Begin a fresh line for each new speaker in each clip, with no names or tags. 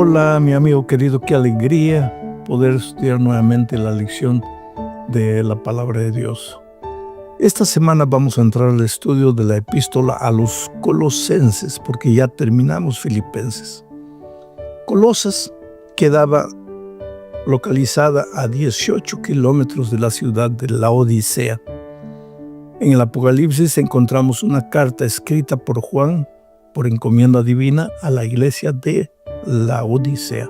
Hola, mi amigo querido, qué alegría poder estudiar nuevamente la lección de la palabra de Dios. Esta semana vamos a entrar al estudio de la epístola a los Colosenses, porque ya terminamos Filipenses. Colosas quedaba localizada a 18 kilómetros de la ciudad de Laodicea. En el Apocalipsis encontramos una carta escrita por Juan por encomienda divina a la iglesia de Laodicea.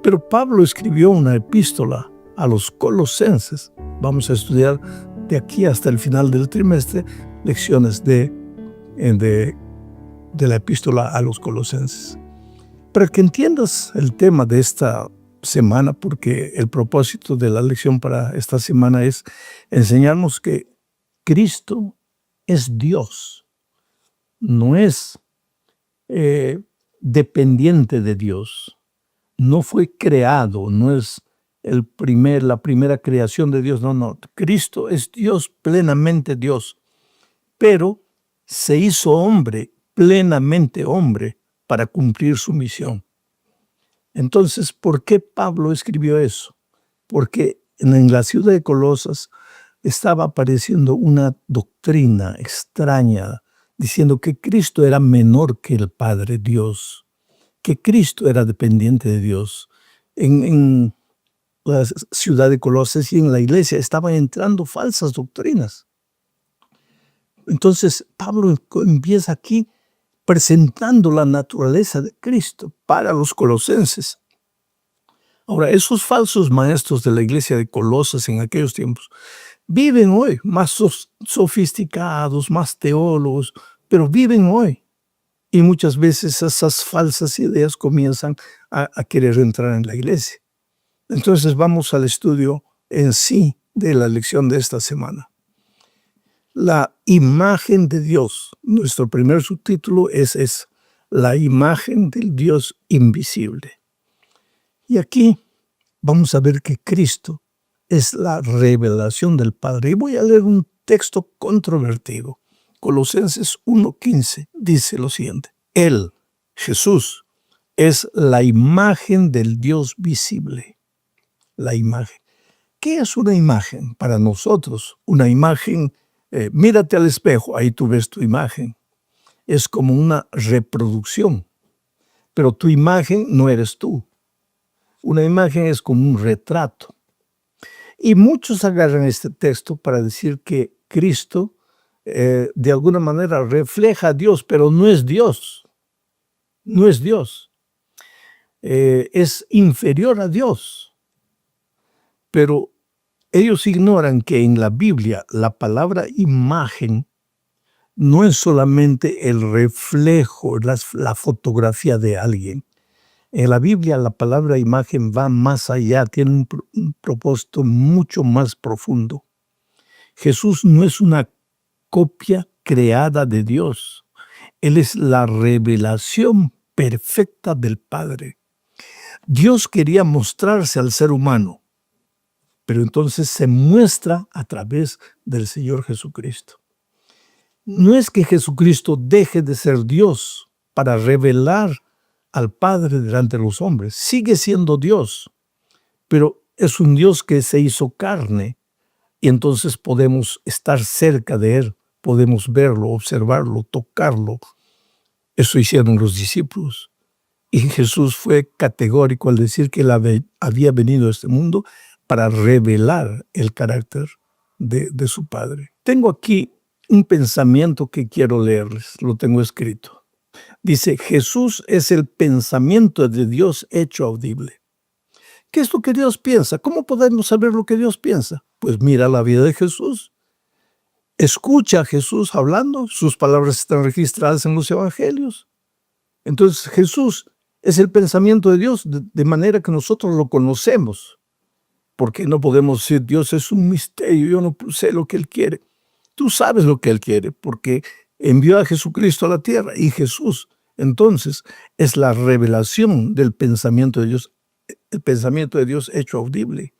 Pero Pablo escribió una epístola a los Colosenses. Vamos a estudiar de aquí hasta el final del trimestre lecciones de la epístola a los Colosenses. Para que entiendas el tema de esta semana, porque el propósito de la lección para esta semana es enseñarnos que Cristo es Dios, no es dependiente de Dios, no fue creado, no es la primera creación de Dios, no. Cristo es Dios, plenamente Dios, pero se hizo hombre, plenamente hombre, para cumplir su misión. Entonces, ¿por qué Pablo escribió eso? Porque en la ciudad de Colosas estaba apareciendo una doctrina extraña, diciendo que Cristo era menor que el Padre Dios, que Cristo era dependiente de Dios. En la ciudad de Colosas y en la iglesia estaban entrando falsas doctrinas. Entonces Pablo empieza aquí presentando la naturaleza de Cristo para los colosenses. Ahora, esos falsos maestros de la iglesia de Colosas en aquellos tiempos viven hoy, más sofisticados, más teólogos, pero viven hoy. Y muchas veces esas falsas ideas comienzan a querer entrar en la iglesia. Entonces vamos al estudio en sí de la lección de esta semana. La imagen de Dios. Nuestro primer subtítulo es la imagen del Dios invisible. Y aquí vamos a ver que Cristo es la revelación del Padre. Y voy a leer un texto controvertido. Colosenses 1:15 dice lo siguiente: Él, Jesús, es la imagen del Dios visible. La imagen. ¿Qué es una imagen para nosotros? Una imagen, mírate al espejo, ahí tú ves tu imagen. Es como una reproducción, pero tu imagen no eres tú. Una imagen es como un retrato. Y muchos agarran este texto para decir que Cristo de alguna manera refleja a Dios, pero no es Dios. No es Dios. Es inferior a Dios. Pero ellos ignoran que en la Biblia la palabra imagen no es solamente el reflejo, la fotografía de alguien. En la Biblia la palabra imagen va más allá, tiene un propósito mucho más profundo. Jesús no es una copia creada de Dios. Él es la revelación perfecta del Padre. Dios quería mostrarse al ser humano, pero entonces se muestra a través del Señor Jesucristo. No es que Jesucristo deje de ser Dios para revelar al Padre delante de los hombres. Sigue siendo Dios, pero es un Dios que se hizo carne y entonces podemos estar cerca de Él, podemos verlo, observarlo, tocarlo. Eso hicieron los discípulos. Y Jesús fue categórico al decir que Él había venido a este mundo para revelar el carácter de su Padre. Tengo aquí un pensamiento que quiero leerles, lo tengo escrito. Dice: Jesús es el pensamiento de Dios hecho audible. ¿Qué es lo que Dios piensa? ¿Cómo podemos saber lo que Dios piensa? Pues mira la vida de Jesús. Escucha a Jesús hablando, sus palabras están registradas en los evangelios. Entonces Jesús es el pensamiento de Dios de manera que nosotros lo conocemos. Porque no podemos decir Dios es un misterio, yo no sé lo que Él quiere. Tú sabes lo que Él quiere porque envió a Jesucristo a la tierra y Jesús entonces es la revelación del pensamiento de Dios, el pensamiento de Dios hecho audible.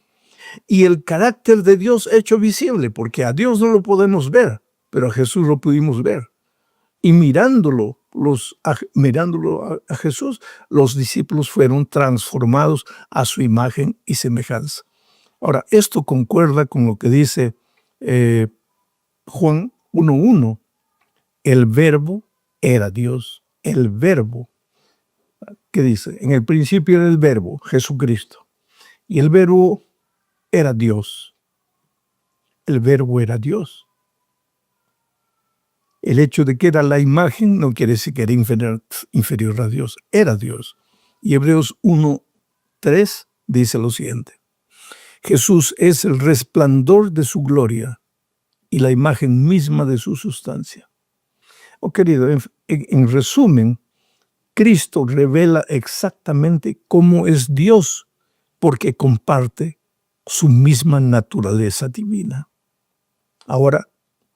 Y el carácter de Dios hecho visible, porque a Dios no lo podemos ver, pero a Jesús lo pudimos ver. Y mirándolo, mirándolo a Jesús, los discípulos fueron transformados a su imagen y semejanza. Ahora, esto concuerda con lo que dice Juan 1:1. El verbo era Dios. El verbo. ¿Qué dice? En el principio era el verbo, Jesucristo. Y el verbo era Dios. El verbo era Dios. El hecho de que era la imagen no quiere decir que era inferior a Dios. Era Dios. Y Hebreos 1:3 dice lo siguiente. Jesús es el resplandor de su gloria y la imagen misma de su sustancia. Oh, querido, en resumen, Cristo revela exactamente cómo es Dios porque comparte su misma naturaleza divina. Ahora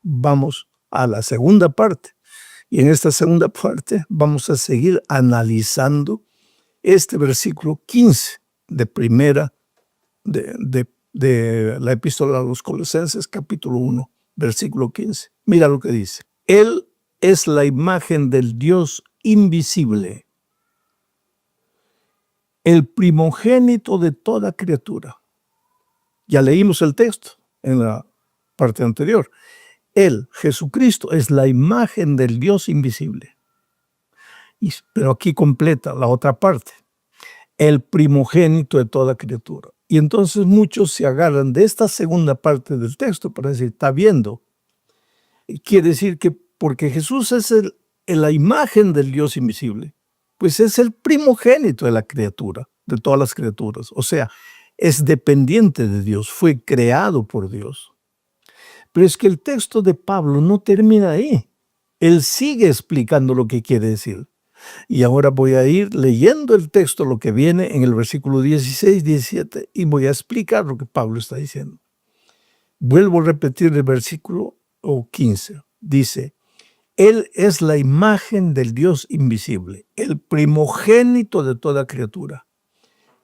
vamos a la segunda parte. Y en esta segunda parte vamos a seguir analizando este versículo 15 de la epístola a los Colosenses, capítulo 1, versículo 15. Mira lo que dice. Él es la imagen del Dios invisible, el primogénito de toda criatura. Ya leímos el texto en la parte anterior. Él, Jesucristo, es la imagen del Dios invisible. Pero aquí completa la otra parte. El primogénito de toda criatura. Y entonces muchos se agarran de esta segunda parte del texto para decir, está viendo. Quiere decir que porque Jesús es la imagen del Dios invisible, pues es el primogénito de la criatura, de todas las criaturas. O sea, es dependiente de Dios, fue creado por Dios. Pero es que el texto de Pablo no termina ahí. Él sigue explicando lo que quiere decir. Y ahora voy a ir leyendo el texto, lo que viene en el versículo 16, 17, y voy a explicar lo que Pablo está diciendo. Vuelvo a repetir el versículo 15. Dice, Él es la imagen del Dios invisible, el primogénito de toda criatura.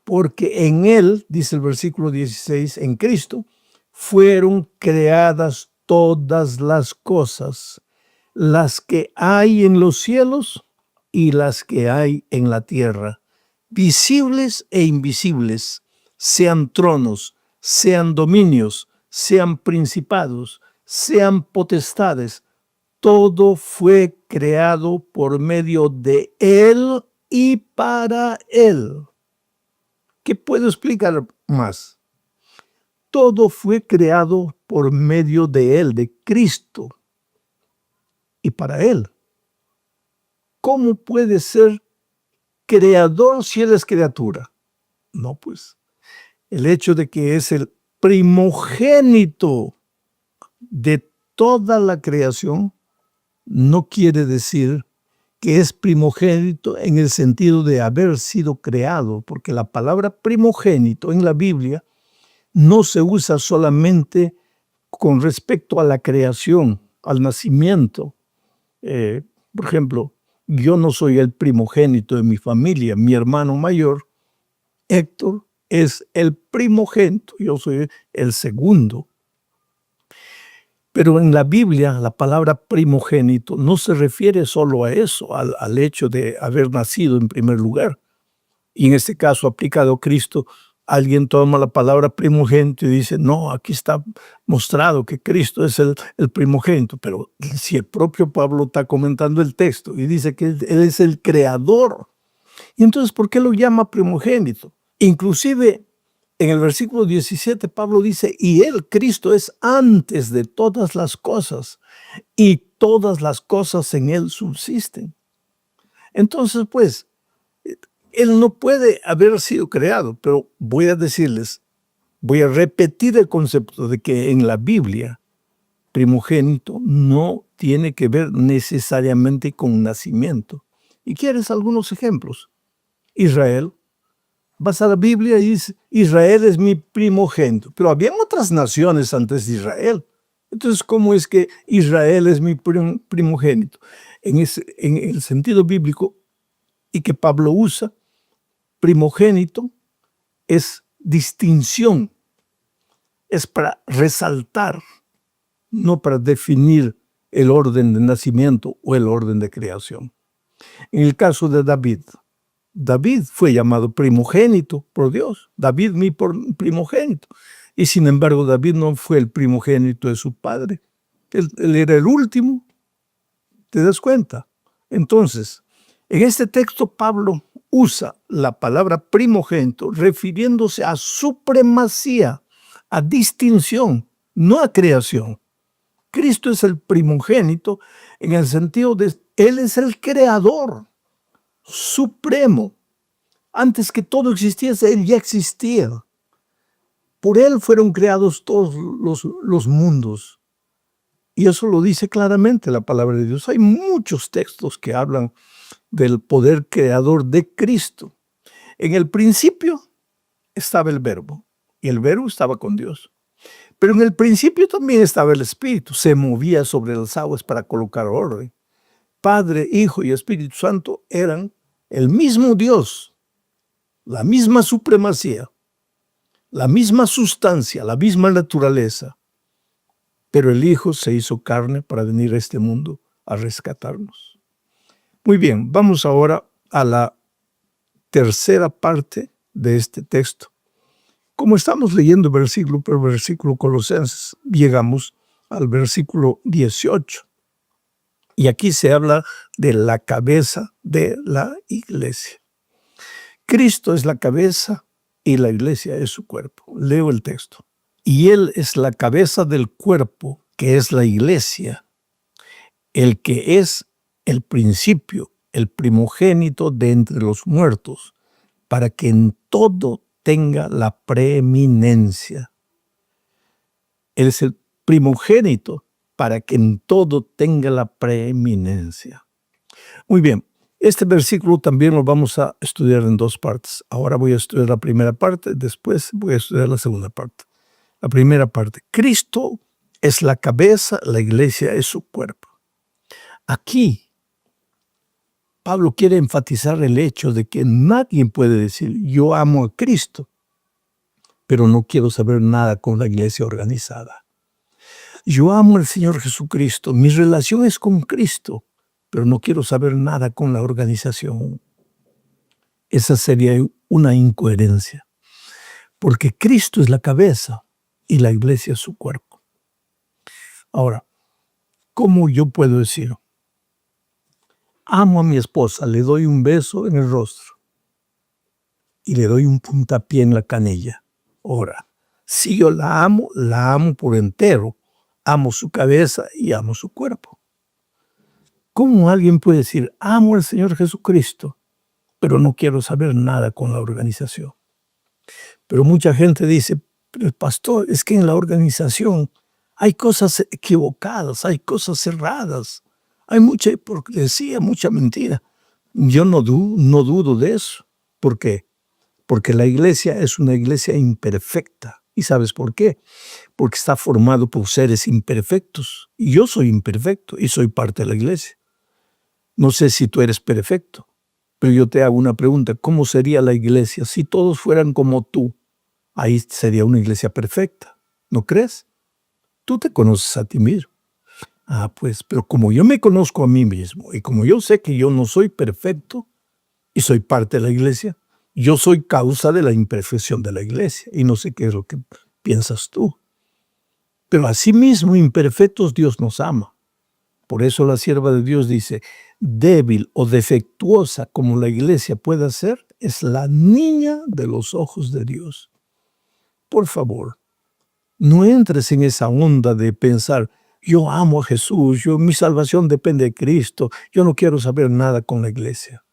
Porque en Él, dice el versículo 16, en Cristo, fueron creadas todas las cosas, las que hay en los cielos y las que hay en la tierra, visibles e invisibles, sean tronos, sean dominios, sean principados, sean potestades. Todo fue creado por medio de Él y para Él. ¿Qué puedo explicar más? Todo fue creado por medio de Él, de Cristo, y para Él. ¿Cómo puede ser creador si Él es criatura? No, pues, el hecho de que es el primogénito de toda la creación no quiere decir que es primogénito en el sentido de haber sido creado, porque la palabra primogénito en la Biblia no se usa solamente con respecto a la creación, al nacimiento. Por ejemplo, yo no soy el primogénito de mi familia. Mi hermano mayor, Héctor, es el primogénito. Yo soy el segundo. Pero en la Biblia, la palabra primogénito no se refiere solo a eso, al hecho de haber nacido en primer lugar. Y en este caso, aplicado a Cristo, alguien toma la palabra primogénito y dice, no, aquí está mostrado que Cristo es el primogénito. Pero si el propio Pablo está comentando el texto y dice que Él es el creador, y entonces, ¿por qué lo llama primogénito? Inclusive, en el versículo 17, Pablo dice, y Él, Cristo, es antes de todas las cosas, y todas las cosas en Él subsisten. Entonces, pues, Él no puede haber sido creado, pero voy a decirles, voy a repetir el concepto de que en la Biblia, primogénito no tiene que ver necesariamente con nacimiento. ¿Y quieres algunos ejemplos? Israel. Vas a la Biblia y dice, Israel es mi primogénito. Pero había otras naciones antes de Israel. Entonces, ¿cómo es que Israel es mi primogénito? En el sentido bíblico y que Pablo usa, primogénito es distinción, es para resaltar, no para definir el orden de nacimiento o el orden de creación. En el caso de David, David fue llamado primogénito por Dios. David, mi primogénito. Y sin embargo, David no fue el primogénito de su padre. Él era el último. ¿Te das cuenta? Entonces, en este texto Pablo usa la palabra primogénito refiriéndose a supremacía, a distinción, no a creación. Cristo es el primogénito en el sentido de Él es el creador supremo. Antes que todo existiese, Él ya existía. Por Él fueron creados todos los mundos. Y eso lo dice claramente la palabra de Dios. Hay muchos textos que hablan del poder creador de Cristo. En el principio estaba el Verbo, y el Verbo estaba con Dios. Pero en el principio también estaba el Espíritu, se movía sobre las aguas para colocar orden. Padre, Hijo y Espíritu Santo eran el mismo Dios, la misma supremacía, la misma sustancia, la misma naturaleza. Pero el Hijo se hizo carne para venir a este mundo a rescatarnos. Muy bien, vamos ahora a la tercera parte de este texto. Como estamos leyendo versículo por versículo Colosenses, llegamos al versículo 18. Y aquí se habla de la cabeza de la iglesia. Cristo es la cabeza y la iglesia es su cuerpo. Leo el texto. Y Él es la cabeza del cuerpo, que es la iglesia, el que es el principio, el primogénito de entre los muertos, para que en todo tenga la preeminencia. Él es el primogénito para que en todo tenga la preeminencia. Muy bien, este versículo también lo vamos a estudiar en dos partes. Ahora voy a estudiar la primera parte, después voy a estudiar la segunda parte. La primera parte, Cristo es la cabeza, la iglesia es su cuerpo. Aquí, Pablo quiere enfatizar el hecho de que nadie puede decir, yo amo a Cristo, pero no quiero saber nada con la iglesia organizada. Yo amo al Señor Jesucristo, mi relación es con Cristo, pero no quiero saber nada con la organización. Esa sería una incoherencia, porque Cristo es la cabeza y la iglesia es su cuerpo. Ahora, ¿cómo yo puedo decir? Amo a mi esposa, le doy un beso en el rostro y le doy un puntapié en la canilla. Ahora, si yo la amo por entero. Amo su cabeza y amo su cuerpo. ¿Cómo alguien puede decir, amo al Señor Jesucristo, pero no quiero saber nada con la organización? Pero mucha gente dice, pero pastor, es que en la organización hay cosas equivocadas, hay cosas cerradas, hay mucha hipocresía, mucha mentira. Yo no dudo de eso. ¿Por qué? Porque la iglesia es una iglesia imperfecta. ¿Y sabes por qué? Porque está formado por seres imperfectos. Y yo soy imperfecto y soy parte de la iglesia. No sé si tú eres perfecto, pero yo te hago una pregunta. ¿Cómo sería la iglesia si todos fueran como tú? Ahí sería una iglesia perfecta. ¿No crees? Tú te conoces a ti mismo. Pues, pero como yo me conozco a mí mismo y como yo sé que yo no soy perfecto y soy parte de la iglesia, yo soy causa de la imperfección de la iglesia y no sé qué es lo que piensas tú. Pero asimismo, imperfectos, Dios nos ama. Por eso la sierva de Dios dice, débil o defectuosa como la iglesia pueda ser, es la niña de los ojos de Dios. Por favor, no entres en esa onda de pensar, yo amo a Jesús, mi salvación depende de Cristo, yo no quiero saber nada con la iglesia.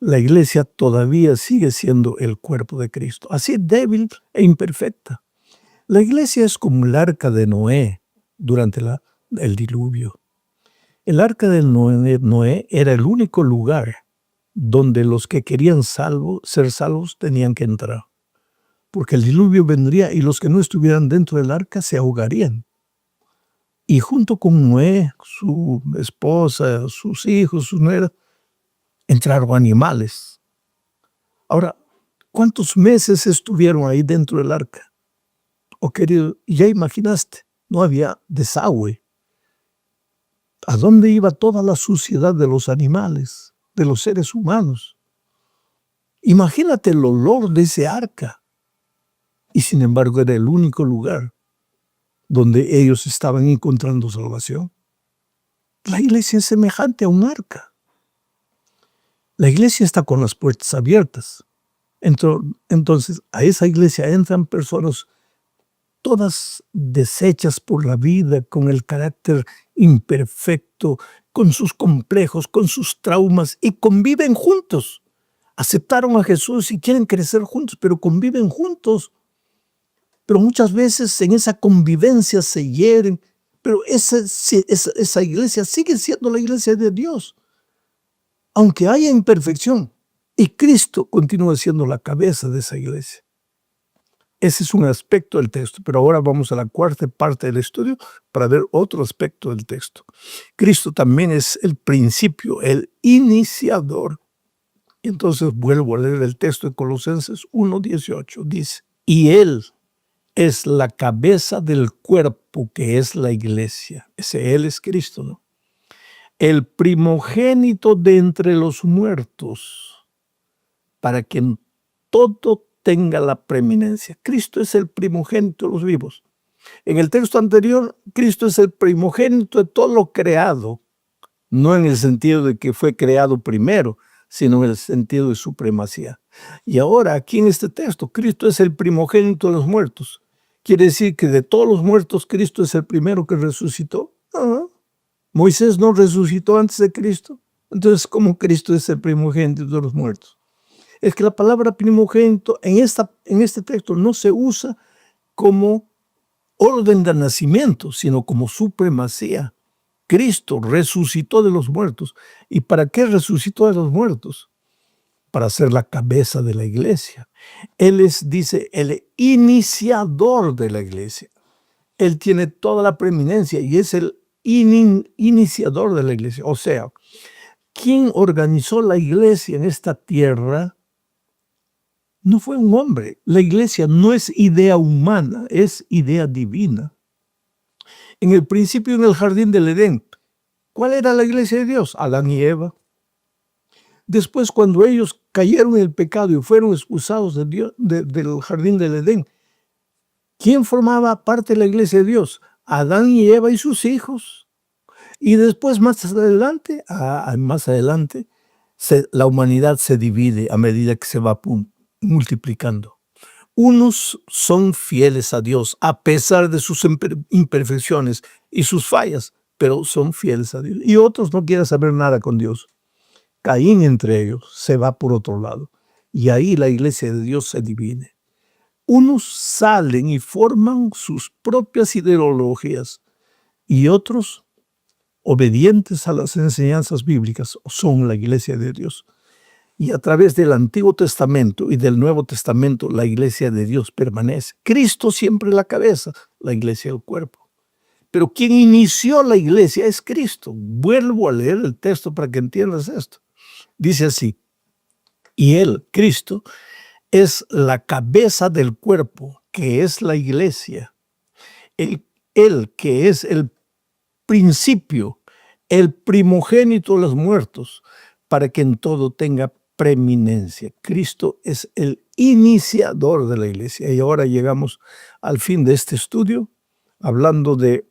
La iglesia todavía sigue siendo el cuerpo de Cristo, así débil e imperfecta. La iglesia es como el arca de Noé durante el diluvio. El arca de Noé era el único lugar donde los que querían ser salvos tenían que entrar. Porque el diluvio vendría y los que no estuvieran dentro del arca se ahogarían. Y junto con Noé, su esposa, sus hijos, sus nueras, entraron animales. Ahora, ¿cuántos meses estuvieron ahí dentro del arca? Oh, querido, ya imaginaste, no había desagüe. ¿A dónde iba toda la suciedad de los animales, de los seres humanos. Imagínate el olor de ese arca. Y sin embargo era el único lugar donde ellos estaban encontrando salvación. La iglesia es semejante a un arca. La iglesia está con las puertas abiertas. Entonces, a esa iglesia entran personas todas deshechas por la vida, con el carácter imperfecto, con sus complejos, con sus traumas, y conviven juntos. Aceptaron a Jesús y quieren crecer juntos, pero conviven juntos. Pero muchas veces en esa convivencia se hieren, pero esa iglesia sigue siendo la iglesia de Dios, aunque haya imperfección, y Cristo continúa siendo la cabeza de esa iglesia. Ese es un aspecto del texto, pero ahora vamos a la cuarta parte del estudio para ver otro aspecto del texto. Cristo también es el principio, el iniciador. Entonces vuelvo a leer el texto de Colosenses 1:18. Dice, y Él es la cabeza del cuerpo que es la iglesia. Ese Él es Cristo, ¿no? El primogénito de entre los muertos, para que en todo tenga la preeminencia. Cristo es el primogénito de los vivos. En el texto anterior, Cristo es el primogénito de todo lo creado, no en el sentido de que fue creado primero, sino en el sentido de supremacía. Y ahora, aquí en este texto, Cristo es el primogénito de los muertos. ¿Quiere decir que de todos los muertos, Cristo es el primero que resucitó? Moisés no resucitó antes de Cristo. Entonces, ¿cómo Cristo es el primogénito de los muertos? Es que la palabra primogénito en este texto no se usa como orden de nacimiento, sino como supremacía. Cristo resucitó de los muertos. ¿Y para qué resucitó de los muertos? Para ser la cabeza de la iglesia. Él es, dice, el iniciador de la iglesia. Él tiene toda la preeminencia y es el iniciador de la iglesia. O sea, quien organizó la iglesia en esta tierra no fue un hombre. La iglesia no es idea humana, es idea divina. En el principio, en el jardín del Edén, ¿cuál era la iglesia de Dios? Adán y Eva. Después, cuando ellos cayeron en el pecado y fueron expulsados de Dios, del jardín del Edén, ¿quién formaba parte de la iglesia de Dios? Adán y Eva y sus hijos. Y después, más adelante, la humanidad se divide a medida que se va multiplicando. Unos son fieles a Dios a pesar de sus imperfecciones y sus fallas, pero son fieles a Dios. Y otros no quieren saber nada con Dios. Caín entre ellos se va por otro lado. Y ahí la iglesia de Dios se divide. Unos salen y forman sus propias ideologías y otros, obedientes a las enseñanzas bíblicas, son la iglesia de Dios. Y a través del Antiguo Testamento y del Nuevo Testamento, la iglesia de Dios permanece. Cristo siempre la cabeza, la iglesia el cuerpo. Pero quien inició la iglesia es Cristo. Vuelvo a leer el texto para que entiendas esto. Dice así, y Él, Cristo, es la cabeza del cuerpo, que es la iglesia. Él que es el principio, el primogénito de los muertos, para que en todo tenga preeminencia. Cristo es el iniciador de la iglesia. Y ahora llegamos al fin de este estudio, hablando de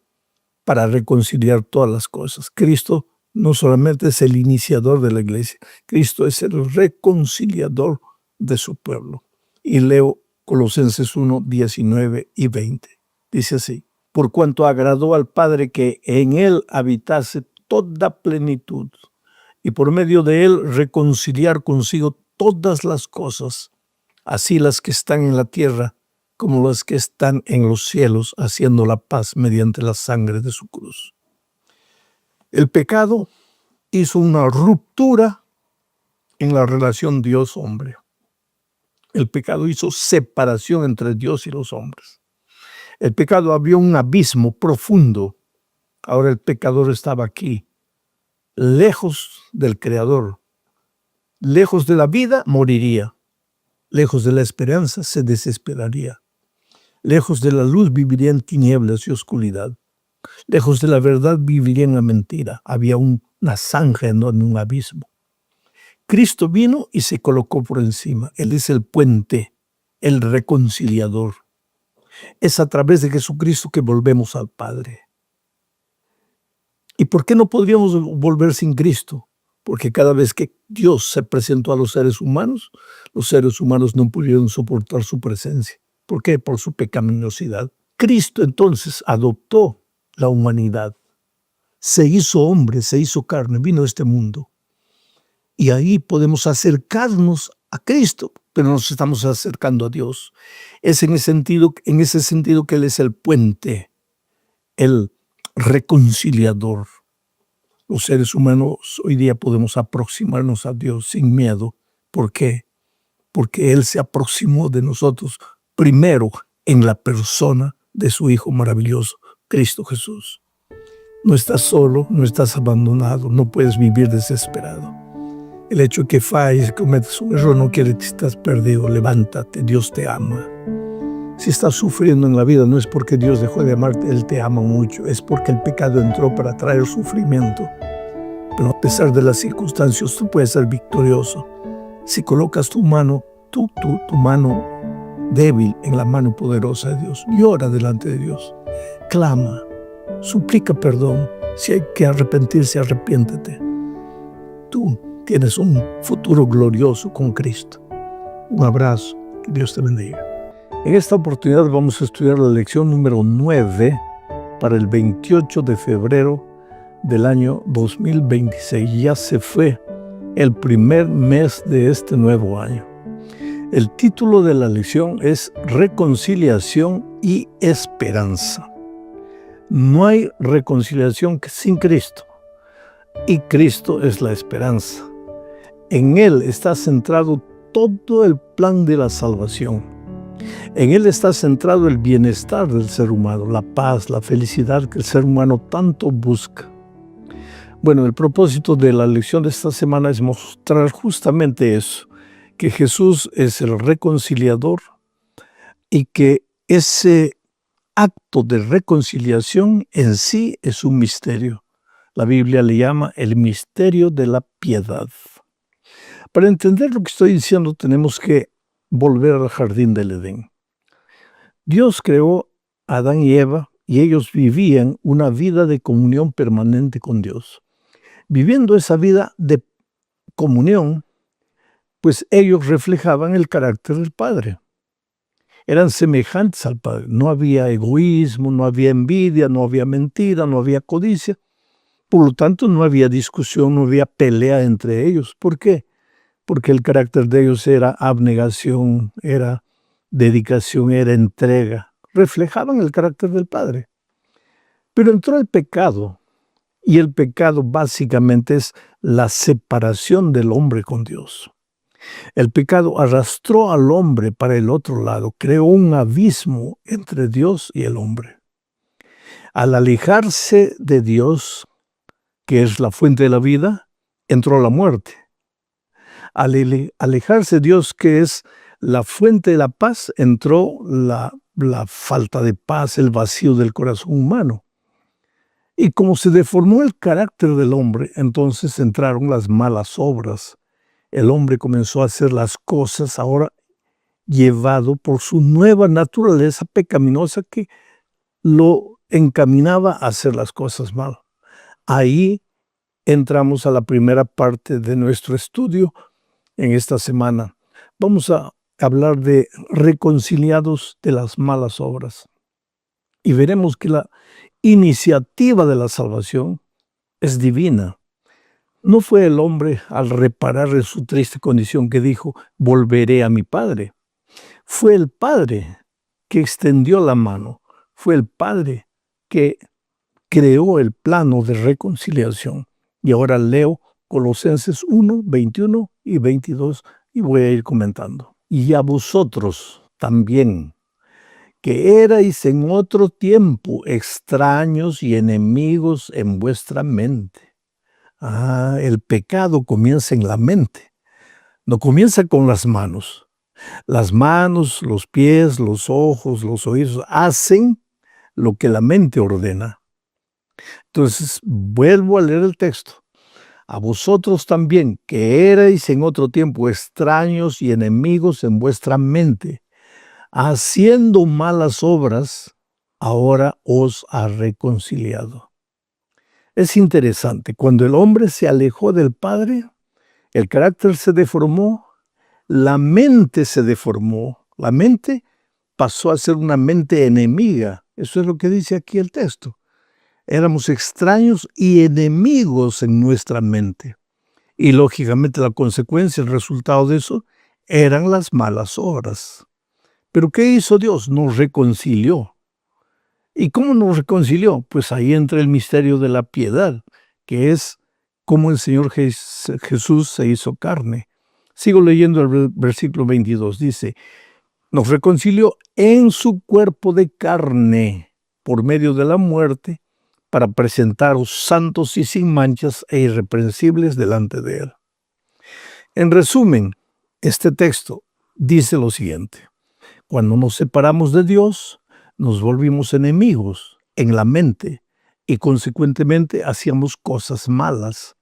para reconciliar todas las cosas. Cristo no solamente es el iniciador de la iglesia, Cristo es el reconciliador de su pueblo. Y leo Colosenses 1, 19 y 20. Dice así, por cuanto agradó al Padre que en él habitase toda plenitud, y por medio de él reconciliar consigo todas las cosas, así las que están en la tierra como las que están en los cielos, haciendo la paz mediante la sangre de su cruz. El pecado hizo una ruptura en la relación Dios-hombre. El pecado hizo separación entre Dios y los hombres. El pecado abrió un abismo profundo. Ahora el pecador estaba aquí, lejos del Creador. Lejos de la vida, moriría. Lejos de la esperanza, se desesperaría. Lejos de la luz, viviría en tinieblas y oscuridad. Lejos de la verdad, viviría en la mentira. Había una zanja en un abismo. Cristo vino y se colocó por encima. Él es el puente, el reconciliador. Es a través de Jesucristo que volvemos al Padre. ¿Y por qué no podríamos volver sin Cristo? Porque cada vez que Dios se presentó a los seres humanos no pudieron soportar su presencia. ¿Por qué? Por su pecaminosidad. Cristo entonces adoptó la humanidad. Se hizo hombre, se hizo carne, vino a este mundo. Y ahí podemos acercarnos a Cristo, pero nos estamos acercando a Dios. Es en ese sentido que Él es el puente, el reconciliador. Los seres humanos hoy día podemos aproximarnos a Dios sin miedo. ¿Por qué? Porque Él se aproximó de nosotros primero en la persona de su Hijo maravilloso, Cristo Jesús. No estás solo, no estás abandonado, no puedes vivir desesperado. El hecho de que falles, cometas un error, no quiere decir que estás perdido. Levántate, Dios te ama. Si estás sufriendo en la vida, no es porque Dios dejó de amarte, Él te ama mucho. Es porque el pecado entró para traer sufrimiento. Pero a pesar de las circunstancias, tú puedes ser victorioso. Si colocas tu mano débil en la mano poderosa de Dios, llora delante de Dios, clama, suplica perdón. Si hay que arrepentirse, arrepiéntete. Tú tienes un futuro glorioso con Cristo. Un abrazo, que Dios te bendiga. En esta oportunidad vamos a estudiar la lección número 9 para el 28 de febrero del año 2026. Ya se fue el primer mes de este nuevo año. El título de la lección es Reconciliación y Esperanza. No hay reconciliación sin Cristo, y Cristo es la esperanza. En Él está centrado todo el plan de la salvación. En Él está centrado el bienestar del ser humano, la paz, la felicidad que el ser humano tanto busca. Bueno, el propósito de la lección de esta semana es mostrar justamente eso, que Jesús es el reconciliador y que ese acto de reconciliación en sí es un misterio. La Biblia le llama el misterio de la piedad. Para entender lo que estoy diciendo, tenemos que volver al jardín del Edén. Dios creó a Adán y Eva y ellos vivían una vida de comunión permanente con Dios. Viviendo esa vida de comunión, pues ellos reflejaban el carácter del Padre. Eran semejantes al Padre. No había egoísmo, no había envidia, no había mentira, no había codicia. Por lo tanto, no había discusión, no había pelea entre ellos. ¿Por qué? Porque el carácter de ellos era abnegación, era dedicación, era entrega. Reflejaban el carácter del Padre. Pero entró el pecado, y el pecado básicamente es la separación del hombre con Dios. El pecado arrastró al hombre para el otro lado, creó un abismo entre Dios y el hombre. Al alejarse de Dios, que es la fuente de la vida, entró la muerte. Al alejarse de Dios, que es la fuente de la paz, entró la falta de paz, el vacío del corazón humano. Y como se deformó el carácter del hombre, entonces entraron las malas obras. El hombre comenzó a hacer las cosas ahora llevado por su nueva naturaleza pecaminosa que lo encaminaba a hacer las cosas mal. Ahí entramos a la primera parte de nuestro estudio en esta semana. Vamos a hablar de reconciliados de las malas obras. Y veremos que la iniciativa de la salvación es divina. No fue el hombre al reparar en su triste condición que dijo, volveré a mi Padre. Fue el Padre que extendió la mano. Fue el Padre que creó el plano de reconciliación. Y ahora leo Colosenses 1, 21 y 22 y voy a ir comentando. Y a vosotros también, que erais en otro tiempo extraños y enemigos en vuestra mente. El pecado comienza en la mente, no comienza con las manos. Las manos, los pies, los ojos, los oídos hacen lo que la mente ordena. Entonces, vuelvo a leer el texto. a vosotros también, que erais en otro tiempo extraños y enemigos en vuestra mente, haciendo malas obras, ahora os ha reconciliado. Es interesante, cuando el hombre se alejó del Padre, el carácter se deformó, la mente se deformó, la mente pasó a ser una mente enemiga. Eso es lo que dice aquí el texto. Éramos extraños y enemigos en nuestra mente. Y lógicamente la consecuencia, el resultado de eso, eran las malas obras. Pero ¿qué hizo Dios? Nos reconcilió. ¿Y cómo nos reconcilió? Pues ahí entra el misterio de la piedad, que es cómo el Señor Jesús se hizo carne. Sigo leyendo el versículo 22. Dice, nos reconcilió en su cuerpo de carne por medio de la muerte para presentaros santos y sin manchas e irreprensibles delante de Él. En resumen, este texto dice lo siguiente. Cuando nos separamos de Dios, nos volvimos enemigos en la mente y consecuentemente hacíamos cosas malas.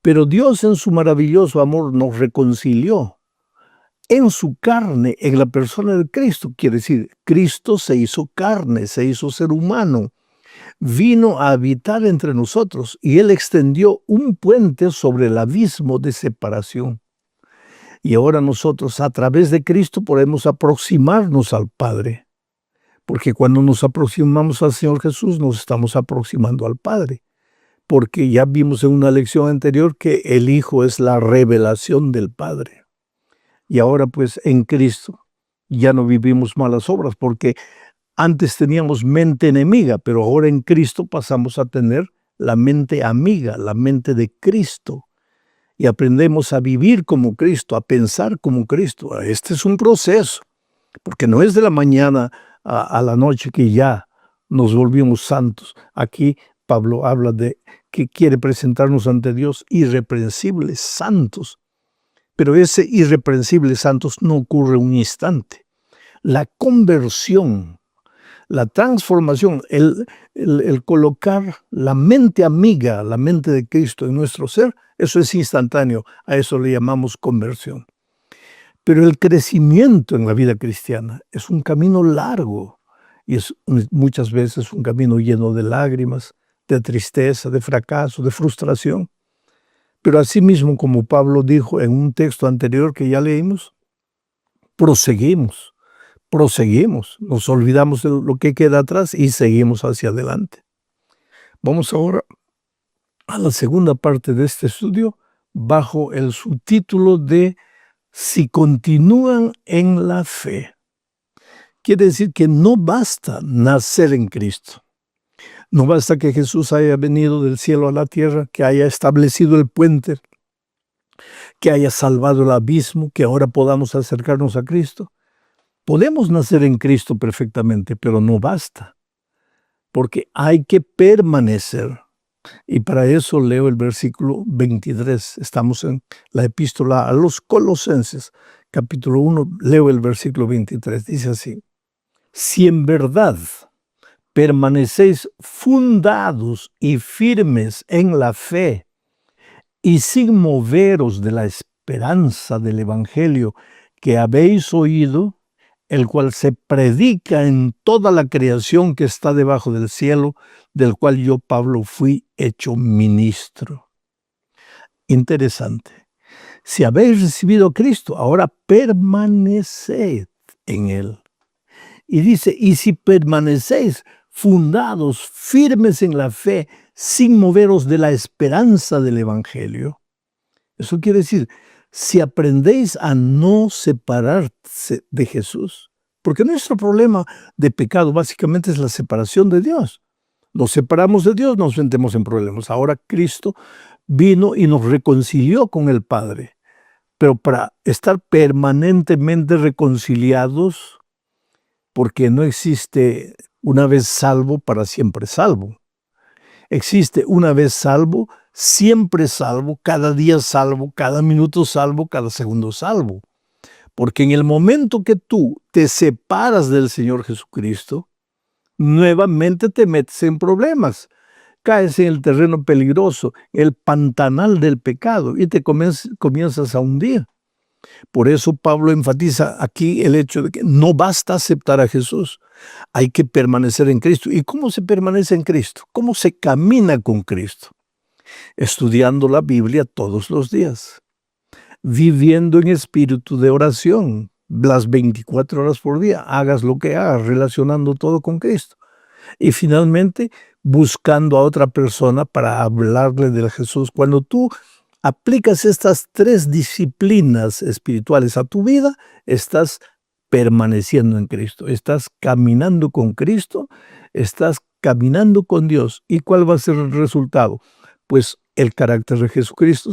Pero Dios en su maravilloso amor nos reconcilió en su carne, en la persona de Cristo. Quiere decir, Cristo se hizo carne, se hizo ser humano, vino a habitar entre nosotros y Él extendió un puente sobre el abismo de separación. Y ahora nosotros a través de Cristo podemos aproximarnos al Padre, porque cuando nos aproximamos al Señor Jesús nos estamos aproximando al Padre, porque ya vimos en una lección anterior que el Hijo es la revelación del Padre. Y ahora pues en Cristo ya no vivimos malas obras, porque antes teníamos mente enemiga, pero ahora en Cristo pasamos a tener la mente amiga, la mente de Cristo. Y aprendemos a vivir como Cristo, a pensar como Cristo. Este es un proceso, porque no es de la mañana a la noche que ya nos volvimos santos. Aquí Pablo habla de que quiere presentarnos ante Dios irreprensibles, santos. Pero ese irreprensibles santos no ocurre un instante. La conversión, la transformación, el colocar la mente amiga, la mente de Cristo en nuestro ser, eso es instantáneo. A eso le llamamos conversión. Pero el crecimiento en la vida cristiana es un camino largo y es muchas veces un camino lleno de lágrimas, de tristeza, de fracaso, de frustración. Pero asimismo, como Pablo dijo en un texto anterior que ya leímos, proseguimos, nos olvidamos de lo que queda atrás y seguimos hacia adelante. Vamos ahora a la segunda parte de este estudio bajo el subtítulo de Si continúan en la fe. Quiere decir que no basta nacer en Cristo. No basta que Jesús haya venido del cielo a la tierra, que haya establecido el puente, que haya salvado el abismo, que ahora podamos acercarnos a Cristo. Podemos nacer en Cristo perfectamente, pero no basta, porque hay que permanecer. Y para eso leo el versículo 23. Estamos en la epístola a los Colosenses, capítulo 1, leo el versículo 23. Dice así, si en verdad permanecéis fundados y firmes en la fe y sin moveros de la esperanza del Evangelio que habéis oído, el cual se predica en toda la creación que está debajo del cielo, del cual yo, Pablo, fui hecho ministro. Interesante. Si habéis recibido a Cristo, ahora permaneced en Él. Y dice, y si permanecéis fundados, firmes en la fe, sin moveros de la esperanza del Evangelio. Eso quiere decir, si aprendéis a no separarse de Jesús, porque nuestro problema de pecado básicamente es la separación de Dios. Nos separamos de Dios, nos metemos en problemas. Ahora Cristo vino y nos reconcilió con el Padre. Pero para estar permanentemente reconciliados, porque no existe una vez salvo para siempre salvo. Existe una vez salvo, siempre salvo, cada día salvo, cada minuto salvo, cada segundo salvo. Porque en el momento que tú te separas del Señor Jesucristo, nuevamente te metes en problemas. caes en el terreno peligroso, el pantanal del pecado, y te comienzas a hundir. Por eso Pablo enfatiza aquí el hecho de que no basta aceptar a Jesús, hay que permanecer en Cristo. ¿Y cómo se permanece en Cristo? ¿Cómo se camina con Cristo? Estudiando la Biblia todos los días, viviendo en espíritu de oración las 24 horas por día, hagas lo que hagas, relacionando todo con Cristo. Y finalmente, buscando a otra persona para hablarle de Jesús. Cuando tú aplicas estas 3 disciplinas espirituales a tu vida, estás permaneciendo en Cristo, estás caminando con Cristo, estás caminando con Dios. ¿Y cuál va a ser el resultado? Pues el carácter de Jesucristo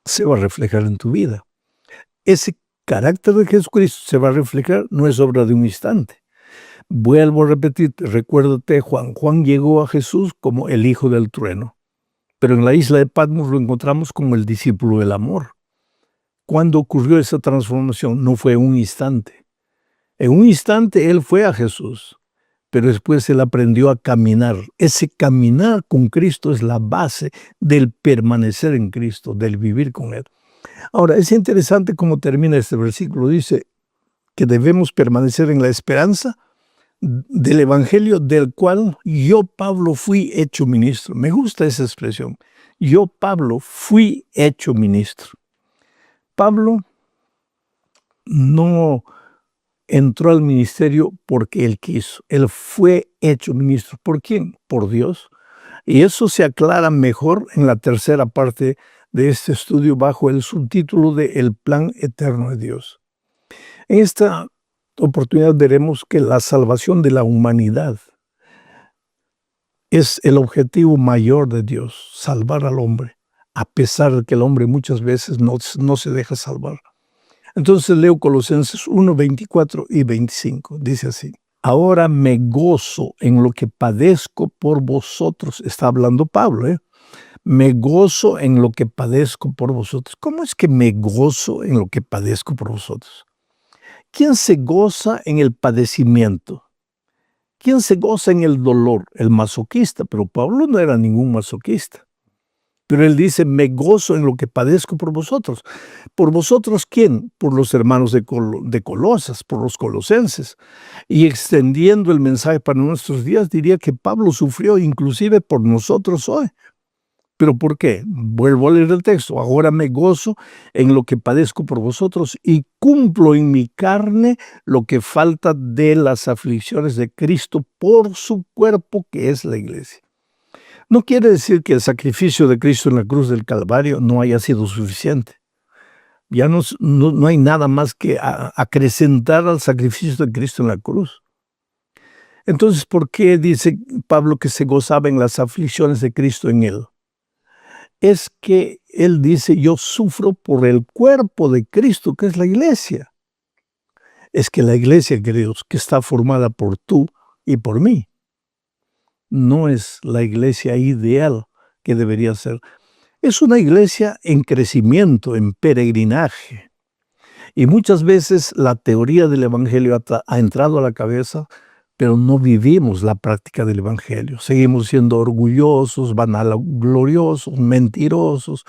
se va a reflejar en tu vida. Ese carácter de Jesucristo se va a reflejar, no es obra de un instante. Vuelvo a repetir, recuérdate Juan. Juan llegó a Jesús como el hijo del trueno, pero en la isla de Patmos lo encontramos como el discípulo del amor. ¿Cuándo ocurrió esa transformación? No fue un instante. En un instante él fue a Jesús, pero después él aprendió a caminar. Ese caminar con Cristo es la base del permanecer en Cristo, del vivir con Él. Ahora, es interesante cómo termina este versículo. Dice que debemos permanecer en la esperanza del Evangelio del cual yo, Pablo, fui hecho ministro. Me gusta esa expresión. Yo, Pablo, fui hecho ministro. Pablo no entró al ministerio porque él quiso. Él fue hecho ministro. ¿Por quién? Por Dios. Y eso se aclara mejor en la tercera parte de este estudio bajo el subtítulo de El plan eterno de Dios. En esta oportunidad veremos que la salvación de la humanidad es el objetivo mayor de Dios, salvar al hombre, a pesar de que el hombre muchas veces no se deja salvar. Entonces leo Colosenses 1, 24 y 25. Dice así: ahora me gozo en lo que padezco por vosotros. Está hablando Pablo, Me gozo en lo que padezco por vosotros. ¿Cómo es que me gozo en lo que padezco por vosotros? ¿Quién se goza en el padecimiento? ¿Quién se goza en el dolor? El masoquista, pero Pablo no era ningún masoquista. Pero él dice, me gozo en lo que padezco por vosotros. ¿Por vosotros quién? Por los hermanos de Colosas, por los colosenses. Y extendiendo el mensaje para nuestros días, diría que Pablo sufrió inclusive por nosotros hoy. ¿Pero por qué? Vuelvo a leer el texto. Ahora me gozo en lo que padezco por vosotros y cumplo en mi carne lo que falta de las aflicciones de Cristo por su cuerpo, que es la iglesia. No quiere decir que el sacrificio de Cristo en la cruz del Calvario no haya sido suficiente. Ya no hay nada más que acrecentar al sacrificio de Cristo en la cruz. Entonces, ¿por qué dice Pablo que se gozaba en las aflicciones de Cristo en él? Es que él dice, yo sufro por el cuerpo de Cristo, que es la iglesia. Es que la iglesia, queridos, que está formada por tú y por mí, no es la iglesia ideal que debería ser. Es una iglesia en crecimiento, en peregrinaje. Y muchas veces la teoría del evangelio ha entrado a la cabeza, pero no vivimos la práctica del evangelio. Seguimos siendo orgullosos, vanagloriosos, mentirosos,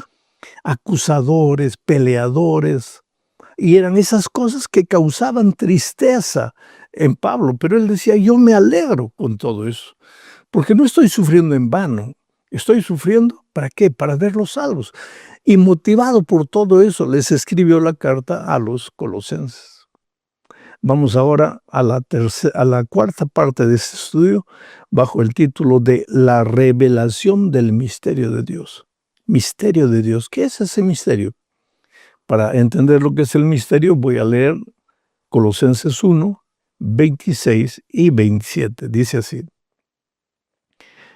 acusadores, peleadores. Y eran esas cosas que causaban tristeza en Pablo. Pero él decía, yo me alegro con todo eso, porque no estoy sufriendo en vano. Estoy sufriendo, ¿para qué? Para verlos salvos. Y motivado por todo eso, les escribió la carta a los colosenses. Vamos ahora a la cuarta parte de este estudio, bajo el título de La revelación del misterio de Dios. Misterio de Dios. ¿Qué es ese misterio? Para entender lo que es el misterio, voy a leer Colosenses 1, 26 y 27. Dice así: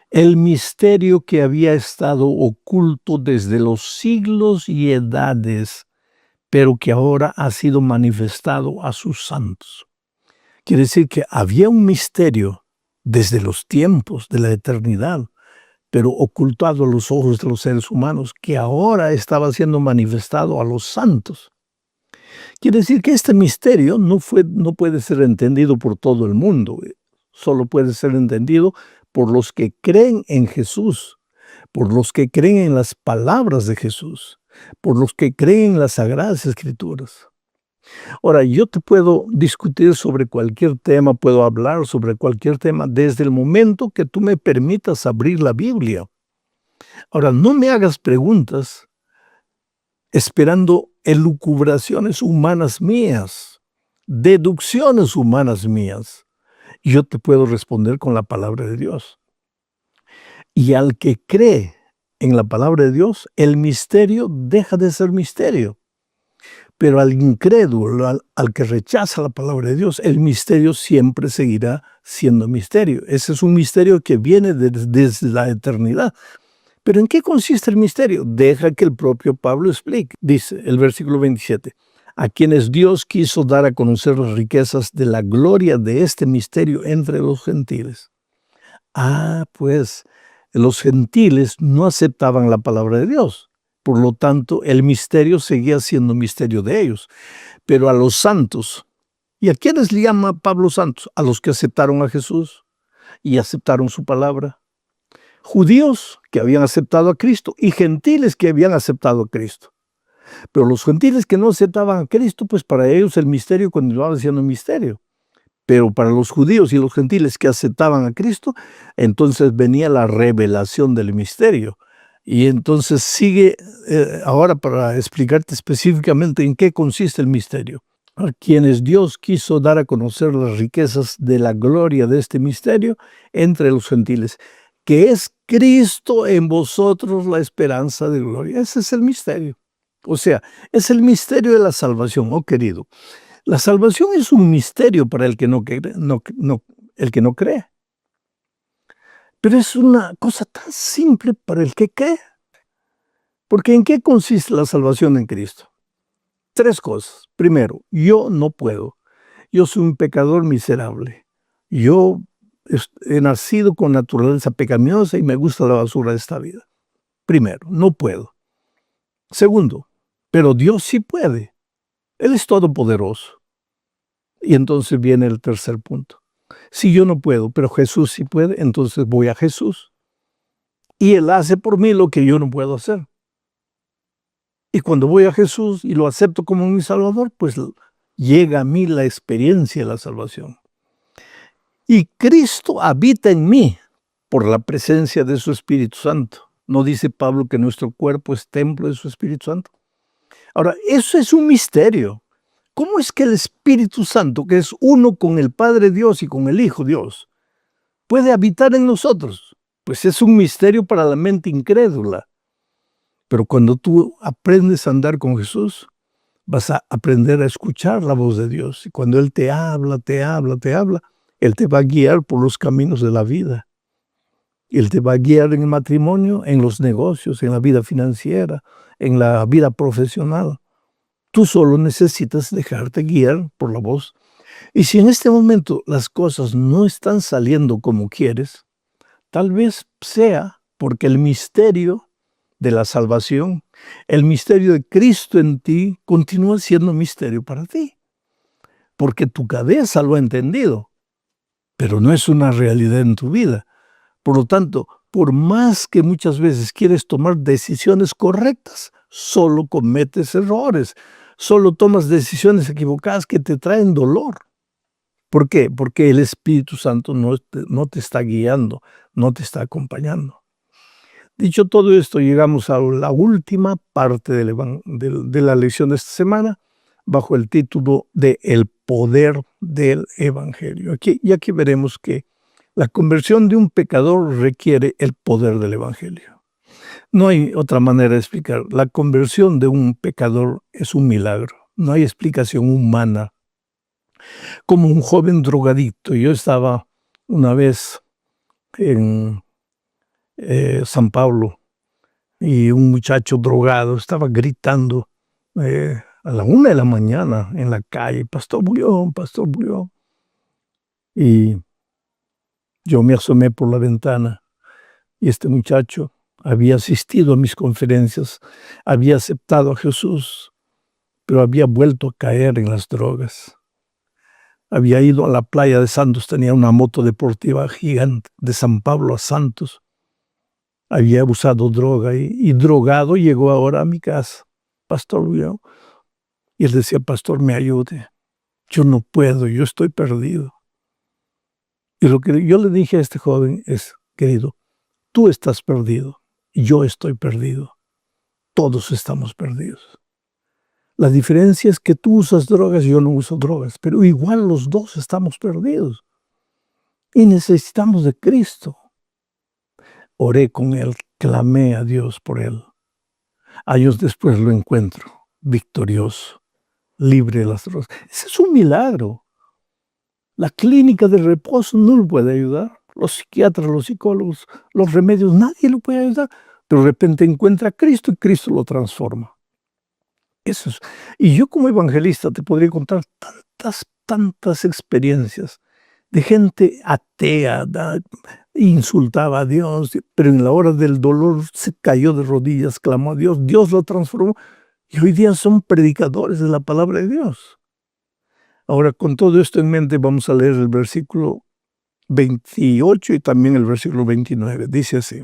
el misterio que había estado oculto desde los siglos y edades, pero que ahora ha sido manifestado a sus santos. Quiere decir que había un misterio desde los tiempos de la eternidad, pero ocultado a los ojos de los seres humanos, que ahora estaba siendo manifestado a los santos. Quiere decir que este misterio no puede ser entendido por todo el mundo, solo puede ser entendido por los que creen en Jesús, por los que creen en las palabras de Jesús, por los que creen en las Sagradas Escrituras. Ahora, yo te puedo discutir sobre cualquier tema, puedo hablar sobre cualquier tema desde el momento que tú me permitas abrir la Biblia. Ahora, no me hagas preguntas esperando elucubraciones humanas mías, deducciones humanas mías. Yo te puedo responder con la palabra de Dios. Y al que cree en la palabra de Dios, el misterio deja de ser misterio. Pero al incrédulo, al que rechaza la palabra de Dios, el misterio siempre seguirá siendo misterio. Ese es un misterio que viene desde la eternidad. ¿Pero en qué consiste el misterio? Deja que el propio Pablo explique. Dice el versículo 27, a quienes Dios quiso dar a conocer las riquezas de la gloria de este misterio entre los gentiles. Pues los gentiles no aceptaban la palabra de Dios. Por lo tanto, el misterio seguía siendo misterio de ellos. Pero a los santos, ¿y a quiénes le llama Pablo santos? A los que aceptaron a Jesús y aceptaron su palabra. Judíos que habían aceptado a Cristo y gentiles que habían aceptado a Cristo. Pero los gentiles que no aceptaban a Cristo, pues para ellos el misterio continuaba siendo misterio. Pero para los judíos y los gentiles que aceptaban a Cristo, entonces venía la revelación del misterio. Y entonces sigue ahora para explicarte específicamente en qué consiste el misterio. A quienes Dios quiso dar a conocer las riquezas de la gloria de este misterio entre los gentiles, que es Cristo en vosotros la esperanza de gloria. Ese es el misterio. O sea, es el misterio de la salvación, oh querido. La salvación es un misterio para el que no cree. Pero es una cosa tan simple para el que cree. Porque ¿en qué consiste la salvación en Cristo? 3 cosas. Primero, yo no puedo. Yo soy un pecador miserable. Yo he nacido con naturaleza pecaminosa y me gusta la basura de esta vida. Primero, no puedo. Segundo, pero Dios sí puede. Él es todopoderoso. Y entonces viene el tercer punto. Si yo no puedo, pero Jesús sí puede, entonces voy a Jesús. Y Él hace por mí lo que yo no puedo hacer. Y cuando voy a Jesús y lo acepto como mi Salvador, pues llega a mí la experiencia de la salvación. Y Cristo habita en mí por la presencia de su Espíritu Santo. ¿No dice Pablo que nuestro cuerpo es templo de su Espíritu Santo? Ahora, eso es un misterio. ¿Cómo es que el Espíritu Santo, que es uno con el Padre Dios y con el Hijo Dios, puede habitar en nosotros? Pues es un misterio para la mente incrédula. Pero cuando tú aprendes a andar con Jesús, vas a aprender a escuchar la voz de Dios. Y cuando Él te habla, Él te va a guiar por los caminos de la vida. Él te va a guiar en el matrimonio, en los negocios, en la vida financiera, en la vida profesional. Tú solo necesitas dejarte guiar por la voz. Y si en este momento las cosas no están saliendo como quieres, tal vez sea porque el misterio de la salvación, el misterio de Cristo en ti, continúa siendo misterio para ti. Porque tu cabeza lo ha entendido, pero no es una realidad en tu vida. Por lo tanto, por más que muchas veces quieres tomar decisiones correctas, solo cometes errores, solo tomas decisiones equivocadas que te traen dolor. ¿Por qué? Porque el Espíritu Santo no te está guiando, no te está acompañando. Dicho todo esto, llegamos a la última parte de la lección de esta semana, bajo el título de El poder del Evangelio. Y aquí veremos que la conversión de un pecador requiere el poder del Evangelio. No hay otra manera de explicar. La conversión de un pecador es un milagro. No hay explicación humana. Como un joven drogadicto. Yo estaba una vez en San Pablo y un muchacho drogado estaba gritando a la 1 de la mañana en la calle, Pastor Bullón, Pastor Bullón. Y yo me asomé por la ventana y este muchacho había asistido a mis conferencias, había aceptado a Jesús, pero había vuelto a caer en las drogas. Había ido a la playa de Santos, tenía una moto deportiva gigante de San Pablo a Santos. Había usado droga y drogado llegó ahora a mi casa. Pastor, y él decía, pastor, me ayude. Yo no puedo, yo estoy perdido. Y lo que yo le dije a este joven es, querido, tú estás perdido, yo estoy perdido. Todos estamos perdidos. La diferencia es que tú usas drogas y yo no uso drogas, pero igual los dos estamos perdidos. Y necesitamos de Cristo. Oré con él, clamé a Dios por él. Años después lo encuentro, victorioso, libre de las drogas. Ese es un milagro. La clínica de reposo no lo puede ayudar. Los psiquiatras, los psicólogos, los remedios, nadie lo puede ayudar. Pero de repente encuentra a Cristo y Cristo lo transforma. Eso es. Y yo como evangelista te podría contar tantas experiencias de gente atea, insultaba a Dios, pero en la hora del dolor se cayó de rodillas, clamó a Dios, Dios lo transformó. Y hoy día son predicadores de la palabra de Dios. Ahora, con todo esto en mente, vamos a leer el versículo 28 y también el versículo 29. Dice así: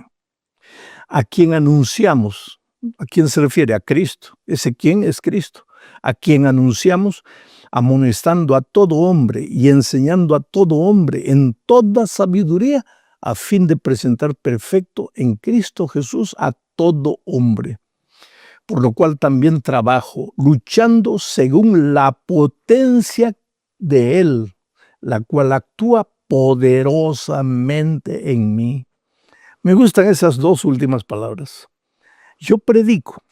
¿a quién anunciamos? ¿A quién se refiere? A Cristo. ¿Ese quién es Cristo? ¿A quién anunciamos? Amonestando a todo hombre y enseñando a todo hombre en toda sabiduría, a fin de presentar perfecto en Cristo Jesús a todo hombre. Por lo cual también trabajo, luchando según la potencia de Él, la cual actúa poderosamente en mí. Me gustan esas dos últimas palabras. Yo predico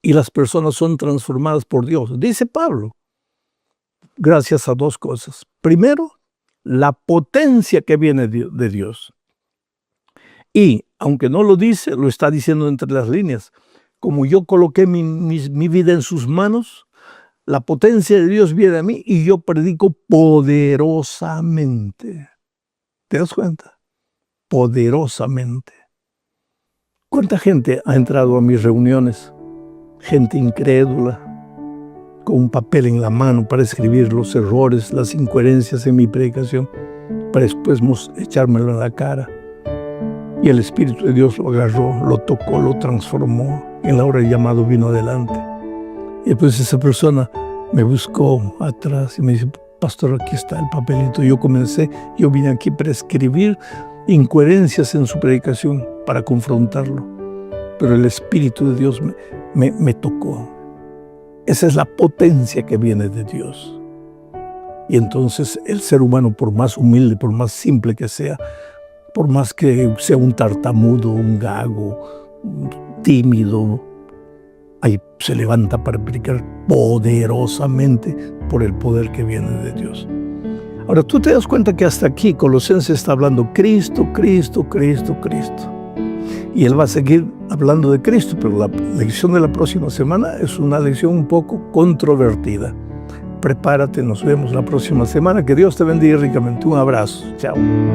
y las personas son transformadas por Dios. Dice Pablo, gracias a dos cosas. Primero, la potencia que viene de Dios. Y, aunque no lo dice, lo está diciendo entre las líneas. Como yo coloqué mi vida en sus manos, la potencia de Dios viene a mí y yo predico poderosamente. ¿Te das cuenta? Poderosamente. ¿Cuánta gente ha entrado a mis reuniones? Gente incrédula, con un papel en la mano para escribir los errores, las incoherencias en mi predicación, para después echármelo en la cara. Y el Espíritu de Dios lo agarró, lo tocó, lo transformó. En la hora del llamado vino adelante. Y después esa persona me buscó atrás y me dice, pastor, aquí está el papelito. Yo vine aquí para escribir incoherencias en su predicación, para confrontarlo. Pero el Espíritu de Dios me tocó. Esa es la potencia que viene de Dios. Y entonces el ser humano, por más humilde, por más simple que sea, por más que sea un tartamudo, un gago, tímido, ahí se levanta para predicar poderosamente por el poder que viene de Dios. Ahora, tú te das cuenta que hasta aquí Colosenses está hablando Cristo, Cristo, Cristo, Cristo. Y él va a seguir hablando de Cristo, pero la lección de la próxima semana es una lección un poco controvertida. Prepárate, nos vemos la próxima semana. Que Dios te bendiga ricamente. Un abrazo. Chao.